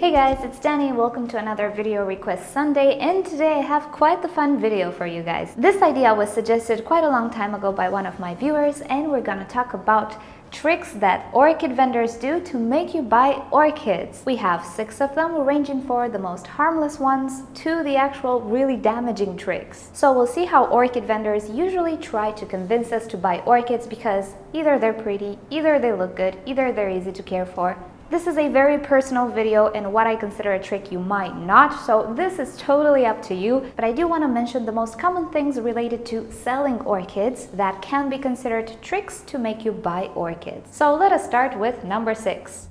Hey guys, it's Danny. Welcome to another Video Request Sunday, and today I have quite the fun video for you guys. This idea was suggested quite a long time ago by one of my viewers, and we're gonna talk about tricks that orchid vendors do to make you buy orchids. We have 6 of them, ranging for the most harmless ones to the actual really damaging tricks. So we'll see how orchid vendors usually try to convince us to buy orchids because either they're pretty, either they look good, either they're easy to care for. This is a very personal video and what I consider a trick you might not, so this is totally up to you, but I do want to mention the most common things related to selling orchids that can be considered tricks to make you buy orchids. So let us start with number 6.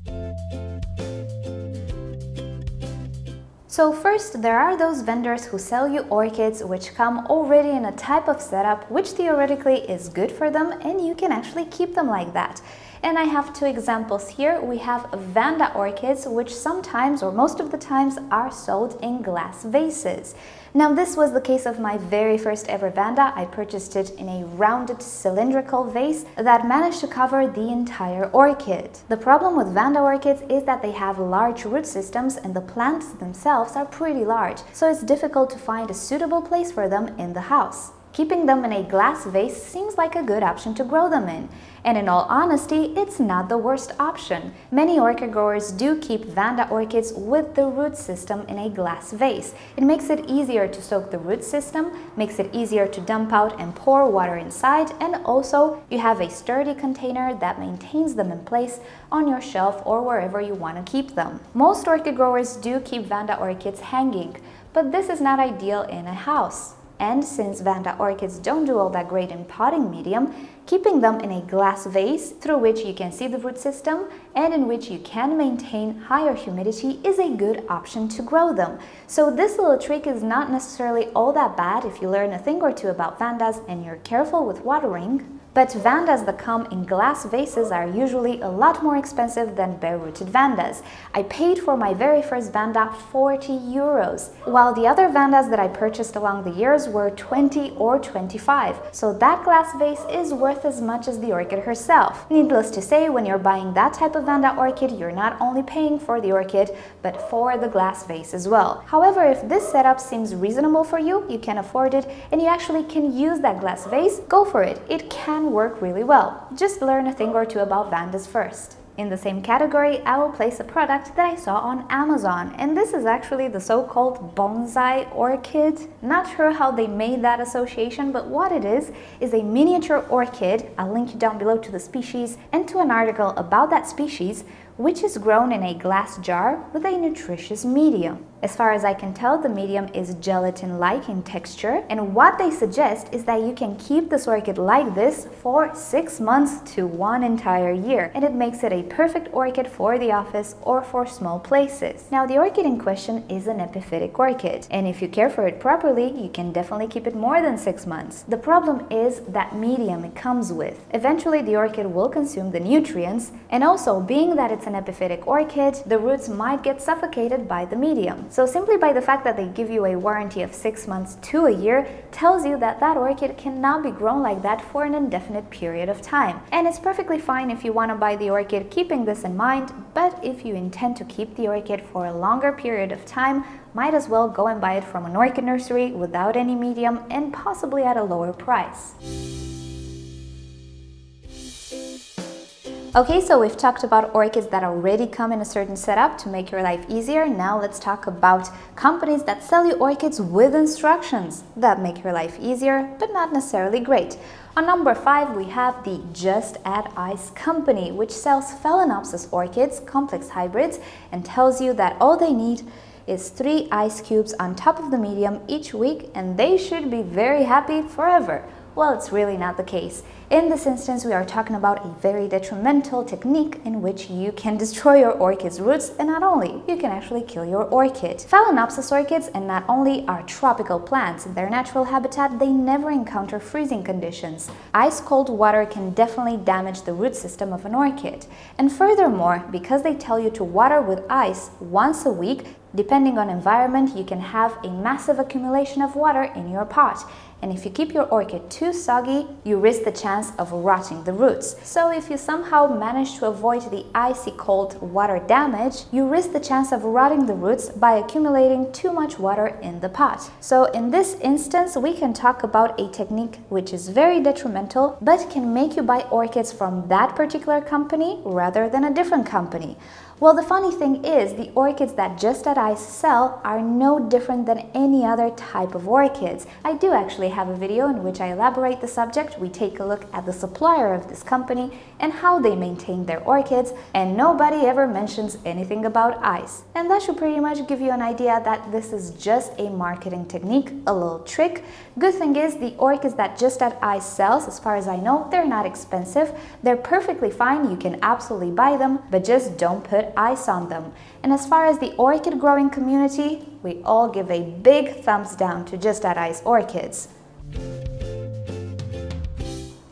So first, there are those vendors who sell you orchids which come already in a type of setup which theoretically is good for them and you can actually keep them like that. And I have 2 examples here. We have Vanda orchids, which sometimes or most of the times are sold in glass vases. Now this was the case of my very first ever Vanda. I purchased it in a rounded cylindrical vase that managed to cover the entire orchid. The problem with Vanda orchids is that they have large root systems and the plants themselves are pretty large, so it's difficult to find a suitable place for them in the house. Keeping them in a glass vase seems like a good option to grow them in. And in all honesty, it's not the worst option. Many orchid growers do keep Vanda orchids with the root system in a glass vase. It makes it easier to soak the root system, makes it easier to dump out and pour water inside, and also you have a sturdy container that maintains them in place on your shelf or wherever you want to keep them. Most orchid growers do keep Vanda orchids hanging, but this is not ideal in a house. And since Vanda orchids don't do all that great in potting medium, keeping them in a glass vase through which you can see the root system and in which you can maintain higher humidity is a good option to grow them. So this little trick is not necessarily all that bad if you learn a thing or two about Vandas and you're careful with watering. But Vandas that come in glass vases are usually a lot more expensive than bare-rooted Vandas. I paid for my very first Vanda 40 euros, while the other Vandas that I purchased along the years were 20 or 25. So that glass vase is worth as much as the orchid herself. Needless to say, when you're buying that type of Vanda orchid, you're not only paying for the orchid, but for the glass vase as well. However, if this setup seems reasonable for you, you can afford it, and you actually can use that glass vase, go for it. It can work really well. Just learn a thing or two about Vandas first. In the same category, I will place a product that I saw on Amazon, and this is actually the so-called bonsai orchid. Not sure how they made that association, but what it is a miniature orchid. I'll link you down below to the species and to an article about that species, which is grown in a glass jar with a nutritious medium. As far as I can tell, the medium is gelatin-like in texture, and what they suggest is that you can keep this orchid like this for 6 months to 1 entire year, and it makes it a perfect orchid for the office or for small places. Now, the orchid in question is an epiphytic orchid, and if you care for it properly, you can definitely keep it more than 6 months. The problem is that medium it comes with. Eventually, the orchid will consume the nutrients, and also, being that it's an epiphytic orchid, the roots might get suffocated by the medium. So simply by the fact that they give you a warranty of 6 months to a year tells you that that orchid cannot be grown like that for an indefinite period of time. And it's perfectly fine if you want to buy the orchid keeping this in mind, but if you intend to keep the orchid for a longer period of time, might as well go and buy it from an orchid nursery without any medium and possibly at a lower price. Okay, so we've talked about orchids that already come in a certain setup to make your life easier. Now let's talk about companies that sell you orchids with instructions that make your life easier, but not necessarily great. On number 5, we have the Just Add Ice company, which sells Phalaenopsis orchids, complex hybrids, and tells you that all they need is 3 ice cubes on top of the medium each week, and they should be very happy forever. Well, it's really not the case. In this instance, we are talking about a very detrimental technique in which you can destroy your orchid's roots, and not only, you can actually kill your orchid. Phalaenopsis orchids and not only are tropical plants in their natural habitat, they never encounter freezing conditions. Ice-cold water can definitely damage the root system of an orchid. And furthermore, because they tell you to water with ice once a week, depending on environment, you can have a massive accumulation of water in your pot. and if you keep your orchid too soggy, you risk the chance of rotting the roots. So if you somehow manage to avoid the icy cold water damage, you risk the chance of rotting the roots by accumulating too much water in the pot. So in this instance, we can talk about a technique which is very detrimental, but can make you buy orchids from that particular company rather than a different company. Well, the funny thing is, the orchids that Just Add Ice sell are no different than any other type of orchids. I do actually have a video in which I elaborate the subject. We take a look at the supplier of this company and how they maintain their orchids, and nobody ever mentions anything about ice. And that should pretty much give you an idea that this is just a marketing technique, a little trick. Good thing is, the orchids that Just Add Ice sells, as far as I know, they're not expensive. They're perfectly fine, you can absolutely buy them, but just don't put ice on them. And as far as the orchid growing community, we all give a big thumbs down to Just Add Ice orchids.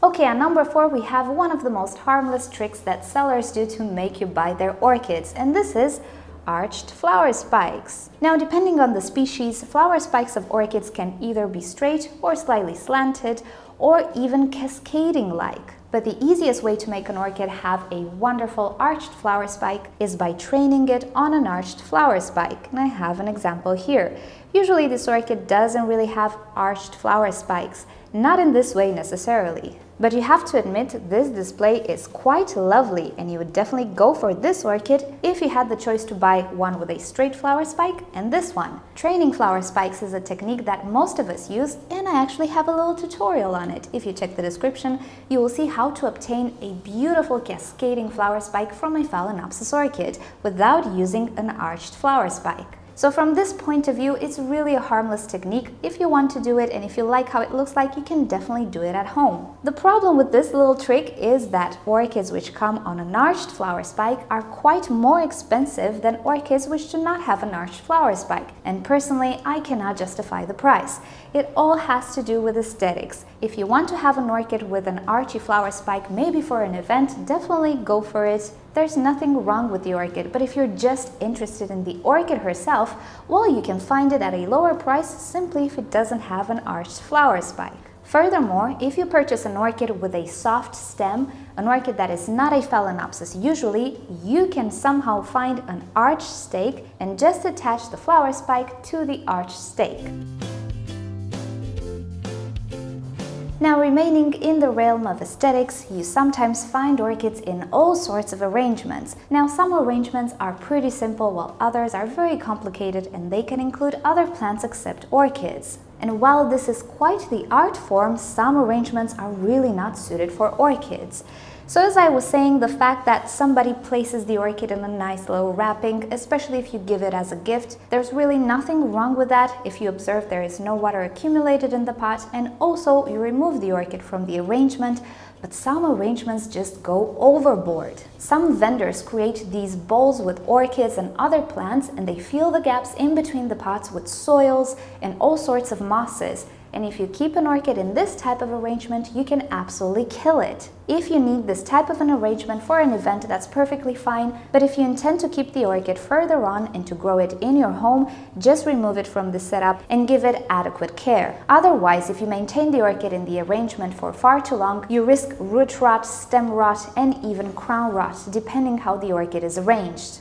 Okay, at number 4, we have one of the most harmless tricks that sellers do to make you buy their orchids, and this is arched flower spikes. Now, depending on the species, flower spikes of orchids can either be straight or slightly slanted, or even cascading-like. But the easiest way to make an orchid have a wonderful arched flower spike is by training it on an arched flower spike. And I have an example here. Usually this orchid doesn't really have arched flower spikes, not in this way necessarily. But you have to admit, this display is quite lovely, and you would definitely go for this orchid if you had the choice to buy one with a straight flower spike and this one. Training flower spikes is a technique that most of us use, and I actually have a little tutorial on it. If you check the description, you will see how to obtain a beautiful cascading flower spike from a Phalaenopsis orchid without using an arched flower spike. So from this point of view, it's really a harmless technique. If you want to do it and if you like how it looks like, you can definitely do it at home. The problem with this little trick is that orchids which come on an arched flower spike are quite more expensive than orchids which do not have an arched flower spike. And personally, I cannot justify the price. It all has to do with aesthetics. If you want to have an orchid with an archy flower spike, maybe for an event, definitely go for it. There's nothing wrong with the orchid, but if you're just interested in the orchid herself, well, you can find it at a lower price simply if it doesn't have an arched flower spike. Furthermore, if you purchase an orchid with a soft stem, an orchid that is not a Phalaenopsis usually, you can somehow find an arched stake and just attach the flower spike to the arched stake. Now, remaining in the realm of aesthetics, you sometimes find orchids in all sorts of arrangements. Now, some arrangements are pretty simple while others are very complicated, and they can include other plants except orchids. And while this is quite the art form, some arrangements are really not suited for orchids. So as I was saying, the fact that somebody places the orchid in a nice little wrapping, especially if you give it as a gift, there's really nothing wrong with that if you observe there is no water accumulated in the pot, and also you remove the orchid from the arrangement. But some arrangements just go overboard. Some vendors create these bowls with orchids and other plants, and they fill the gaps in between the pots with soils and all sorts of mosses. And if you keep an orchid in this type of arrangement, you can absolutely kill it. If you need this type of an arrangement for an event, that's perfectly fine, but if you intend to keep the orchid further on and to grow it in your home, just remove it from the setup and give it adequate care. Otherwise, if you maintain the orchid in the arrangement for far too long, you risk root rot, stem rot, and even crown rot, depending how the orchid is arranged.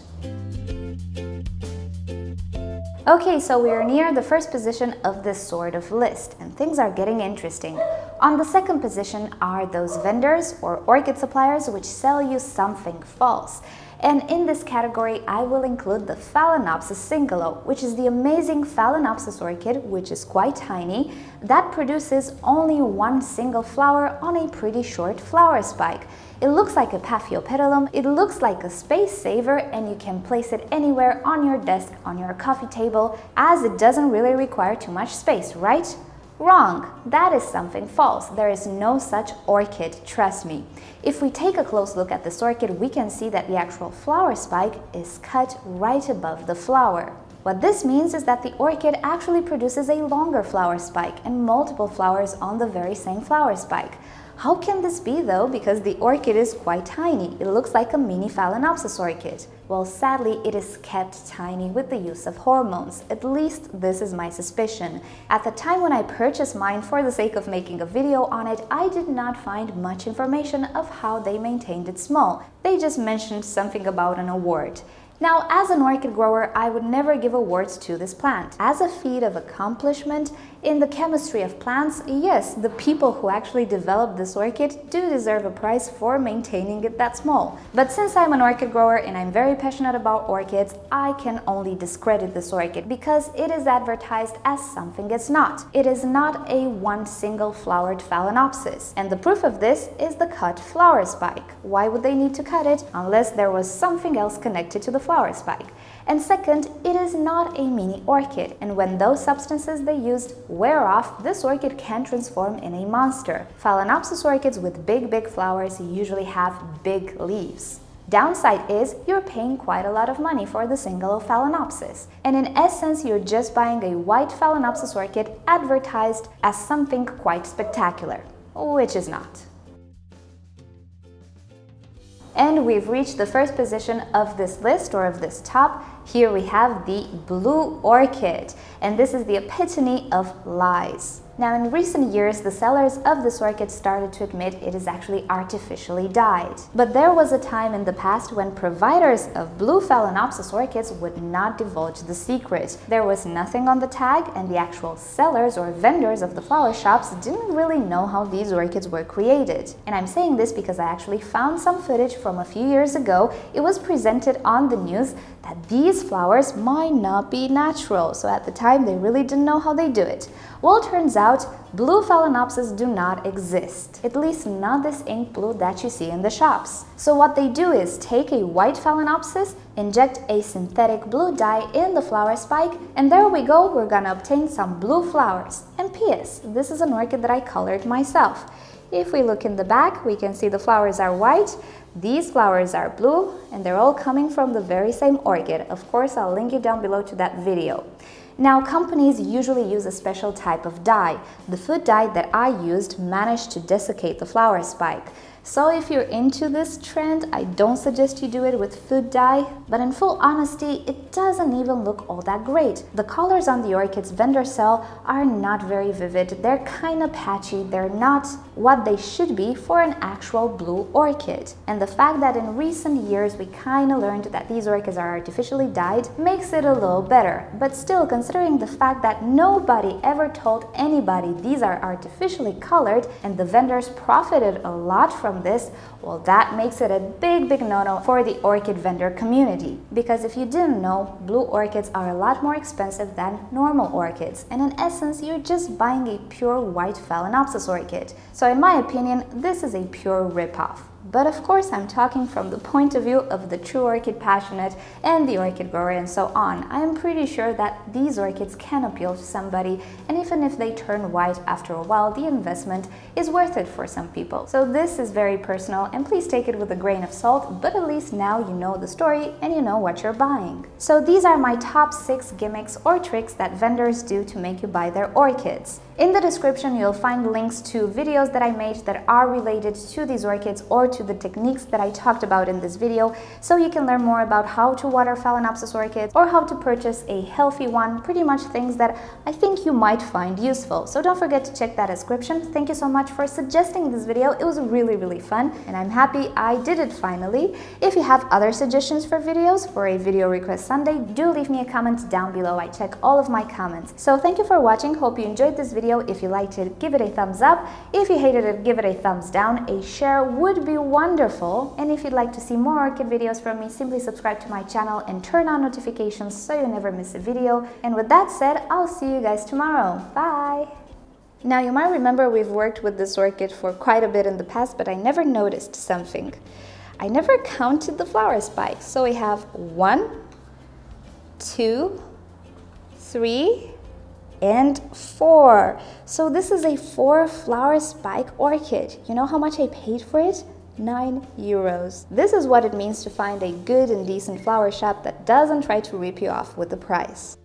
Okay, so we are near the first position of this sort of list, and things are getting interesting. On the second position are those vendors or orchid suppliers which sell you something false. And in this category, I will include the Phalaenopsis cingulate, which is the amazing Phalaenopsis orchid, which is quite tiny, that produces only one single flower on a pretty short flower spike. It looks like a paphiopedilum, it looks like a space saver, and you can place it anywhere on your desk, on your coffee table, as it doesn't really require too much space, right? Wrong! That is something false. There is no such orchid, trust me. If we take a close look at this orchid, we can see that the actual flower spike is cut right above the flower. What this means is that the orchid actually produces a longer flower spike and multiple flowers on the very same flower spike. How can this be though? Because the orchid is quite tiny. It looks like a mini Phalaenopsis orchid. Well, sadly, it is kept tiny with the use of hormones. At least this is my suspicion. At the time when I purchased mine for the sake of making a video on it, I did not find much information of how they maintained it small. They just mentioned something about an award. Now, as an orchid grower, I would never give awards to this plant. As a feat of accomplishment in the chemistry of plants, yes, the people who actually developed this orchid do deserve a prize for maintaining it that small. But since I'm an orchid grower and I'm very passionate about orchids, I can only discredit this orchid because it is advertised as something it's not. It is not a one single flowered Phalaenopsis. And the proof of this is the cut flower spike. Why would they need to cut it unless there was something else connected to the flower spike? And second, it is not a mini orchid, and when those substances they used wear off, this orchid can transform in a monster. Phalaenopsis orchids with big flowers usually have big leaves. Downside is you're paying quite a lot of money for the single Phalaenopsis, and in essence you're just buying a white Phalaenopsis orchid advertised as something quite spectacular, which is not. And we've reached the first position of this list, or of this top. Here we have the blue orchid, and this is the epitome of lies. Now, in recent years, the sellers of this orchid started to admit it is actually artificially dyed. But there was a time in the past when providers of blue Phalaenopsis orchids would not divulge the secret. There was nothing on the tag, and the actual sellers or vendors of the flower shops didn't really know how these orchids were created. And I'm saying this because I actually found some footage from a few years ago. It was presented on the news that these flowers might not be natural. So at the time, they really didn't know how they do it. Well, it turns out blue Phalaenopsis do not exist, at least not this ink blue that you see in the shops. So what they do is take a white Phalaenopsis, inject a synthetic blue dye in the flower spike, and there we go, we're gonna obtain some blue flowers. And P.S., this is an orchid that I colored myself. If we look in the back, we can see the flowers are white, these flowers are blue, and they're all coming from the very same orchid. Of course, I'll link you down below to that video. Now, companies usually use a special type of dye. The food dye that I used managed to desiccate the flower spike. So if you're into this trend, I don't suggest you do it with food dye, but in full honesty, it doesn't even look all that great. The colors on the orchids vendor sell are not very vivid, they're kind of patchy, they're not what they should be for an actual blue orchid. And the fact that in recent years we kind of learned that these orchids are artificially dyed makes it a little better. But still, considering the fact that nobody ever told anybody these are artificially colored and the vendors profited a lot from this, well, that makes it a big no-no for the orchid vendor community. Because if you didn't know, blue orchids are a lot more expensive than normal orchids, and in essence you're just buying a pure white Phalaenopsis orchid. So in my opinion, this is a pure ripoff. But of course, I'm talking from the point of view of the true orchid passionate and the orchid grower and so on. I am pretty sure that these orchids can appeal to somebody, and even if they turn white after a while, the investment is worth it for some people. So this is very personal, and please take it with a grain of salt, but at least now you know the story and you know what you're buying. So these are my top 6 gimmicks or tricks that vendors do to make you buy their orchids. In the description, you'll find links to videos that I made that are related to these orchids or to the techniques that I talked about in this video, so you can learn more about how to water Phalaenopsis orchids or how to purchase a healthy one, pretty much things that I think you might find useful. So don't forget to check that description. Thank you so much for suggesting this video. It was really fun, and I'm happy I did it finally. If you have other suggestions for videos for a video request Sunday, do leave me a comment down below. I check all of my comments. So thank you for watching. Hope you enjoyed this video. If you liked it, give it a thumbs up. If you hated it, give it a thumbs down. A share would be wonderful. And if you'd like to see more orchid videos from me, simply subscribe to my channel and turn on notifications so you never miss a video. And with that said, I'll see you guys tomorrow. Bye! Now, you might remember we've worked with this orchid for quite a bit in the past, but I never noticed something. I never counted the flower spikes. So we have 1, 2, 3, and 4. So this is a 4 flower spike orchid. You know how much I paid for it? €9. This is what it means to find a good and decent flower shop that doesn't try to rip you off with the price.